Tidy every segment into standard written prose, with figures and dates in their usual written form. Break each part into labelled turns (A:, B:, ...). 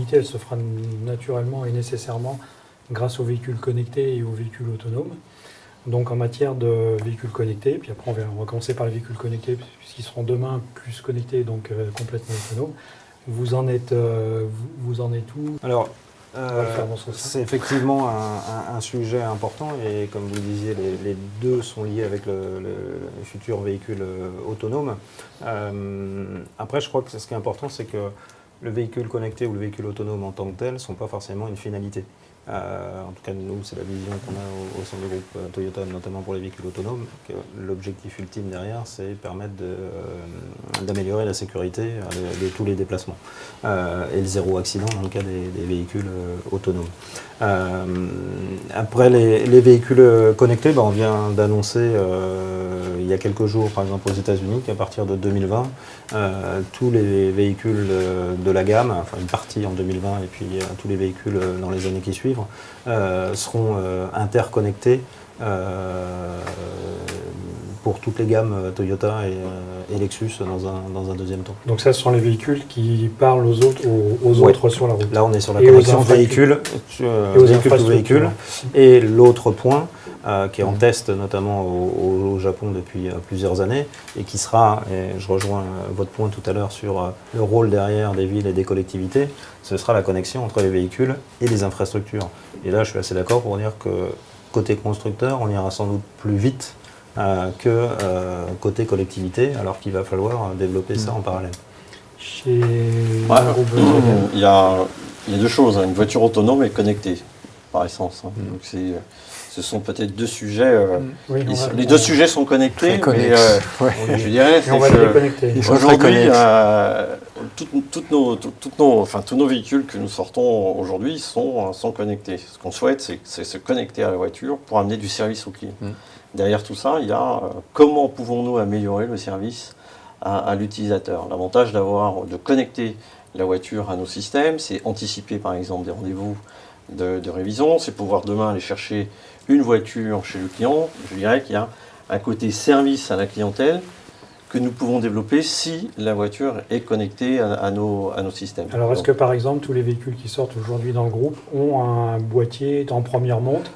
A: mobilité, elle se fera naturellement et nécessairement grâce aux véhicules connectés et aux véhicules autonomes. Donc en matière de véhicules connectés, puis après on va commencer par les véhicules connectés puisqu'ils seront demain plus connectés, donc complètement autonomes. Vous en êtes où?
B: Alors,
A: On va le faire dans ce sens.
B: c'est effectivement un sujet important et comme vous le disiez, les deux sont liés avec le futur véhicule autonome. Après, je crois que ce qui est important, c'est que le véhicule connecté ou le véhicule autonome en tant que tel ne sont pas forcément une finalité. En tout cas, nous, c'est la vision qu'on a au sein du groupe Toyota, notamment pour les véhicules autonomes. L'objectif ultime derrière, c'est permettre d'améliorer la sécurité de tous les déplacements et le zéro accident dans le cas des véhicules autonomes. Après, les véhicules connectés, on vient d'annoncer il y a quelques jours, par exemple aux États-Unis, qu'à partir de 2020, tous les véhicules de la gamme, enfin une partie en 2020 et puis tous les véhicules dans les années qui suivent, seront interconnectés pour toutes les gammes Toyota et Lexus dans un deuxième temps.
A: Donc ça, ce sont les véhicules qui parlent aux autres sur la route.
B: Là, on est sur la
A: Et
B: connexion
A: aux
B: véhicule to véhicule. Et l'autre point, qui est en test notamment au Japon depuis plusieurs années, et qui sera, et je rejoins votre point tout à l'heure sur le rôle derrière des villes et des collectivités, ce sera la connexion entre les véhicules et les infrastructures. Et là, je suis assez d'accord pour dire que côté constructeur, on ira sans doute plus vite que côté collectivité, alors qu'il va falloir développer ça en parallèle.
A: Il
C: y a deux choses. Une voiture autonome est connectée, par essence. Donc ce sont peut-être deux sujets. Les deux sujets sont connectés, mais je dirais
A: on va les déconnecter.
C: Aujourd'hui, tous nos véhicules que nous sortons aujourd'hui sont connectés. Ce qu'on souhaite, c'est se connecter à la voiture pour amener du service au client. Derrière tout ça, il y a comment pouvons-nous améliorer le service à l'utilisateur. L'avantage de connecter la voiture à nos systèmes, c'est anticiper par exemple des rendez-vous de révision, c'est pouvoir demain aller chercher une voiture chez le client. Je dirais qu'il y a un côté service à la clientèle que nous pouvons développer si la voiture est connectée à nos systèmes.
A: Alors est-ce que par exemple tous les véhicules qui sortent aujourd'hui dans le groupe ont un boîtier en première monte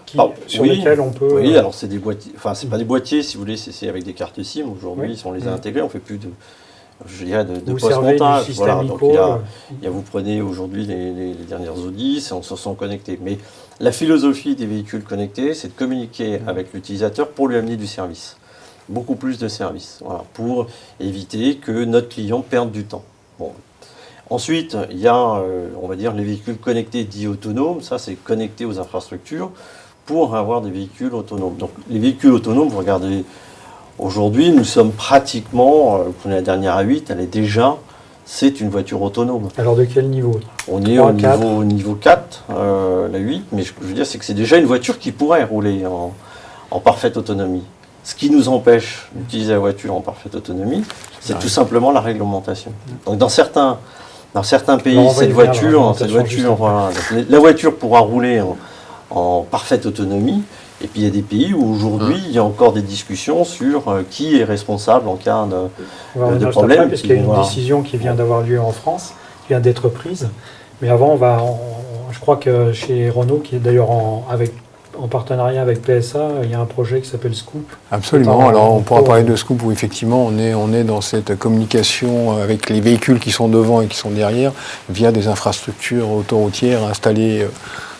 A: sur lequel on peut...
C: Oui, alors c'est des boîtiers, enfin c'est pas des boîtiers si vous voulez, c'est avec des cartes SIM. Aujourd'hui, on les a intégrés, on fait plus de post-montage. Voilà, donc vous prenez aujourd'hui les dernières Audi, on se sent connecté. Mais la philosophie des véhicules connectés, c'est de communiquer avec l'utilisateur pour lui amener du service. Beaucoup plus de services, pour éviter que notre client perde du temps. Bon. Ensuite, il y a, on va dire, les véhicules connectés dits autonomes. Ça, c'est connecté aux infrastructures pour avoir des véhicules autonomes. Donc, les véhicules autonomes, vous regardez, aujourd'hui, nous sommes pratiquement, vous prenez la dernière A8, c'est une voiture autonome.
A: Alors, de quel niveau?
C: On est au niveau 4, la 8, mais je veux dire, c'est que c'est déjà une voiture qui pourrait rouler en parfaite autonomie. Ce qui nous empêche d'utiliser la voiture en parfaite autonomie, c'est tout simplement la réglementation. Donc dans certains pays, la voiture pourra rouler en parfaite autonomie. Et puis il y a des pays où aujourd'hui il y a encore des discussions sur qui est responsable en cas de problème.
A: Parce qu'il y a une décision qui vient d'avoir lieu en France, qui vient d'être prise. Mais avant, je crois que chez Renault, qui est d'ailleurs en partenariat avec PSA, il y a un projet qui s'appelle Scoop.
D: Absolument. Alors on pourra parler de Scoop où effectivement on est dans cette communication avec les véhicules qui sont devant et qui sont derrière via des infrastructures autoroutières installées.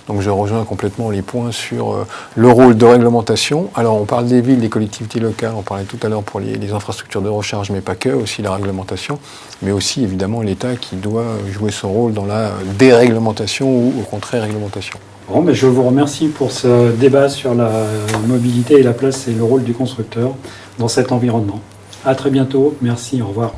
D: Donc je rejoins complètement les points sur le rôle de réglementation. Alors on parle des villes, des collectivités locales, on parlait tout à l'heure pour les infrastructures de recharge, mais pas que, aussi la réglementation, mais aussi évidemment l'État qui doit jouer son rôle dans la déréglementation ou au contraire réglementation.
A: Bon, je vous remercie pour ce débat sur la mobilité et la place et le rôle du constructeur dans cet environnement. À très bientôt, merci, au revoir.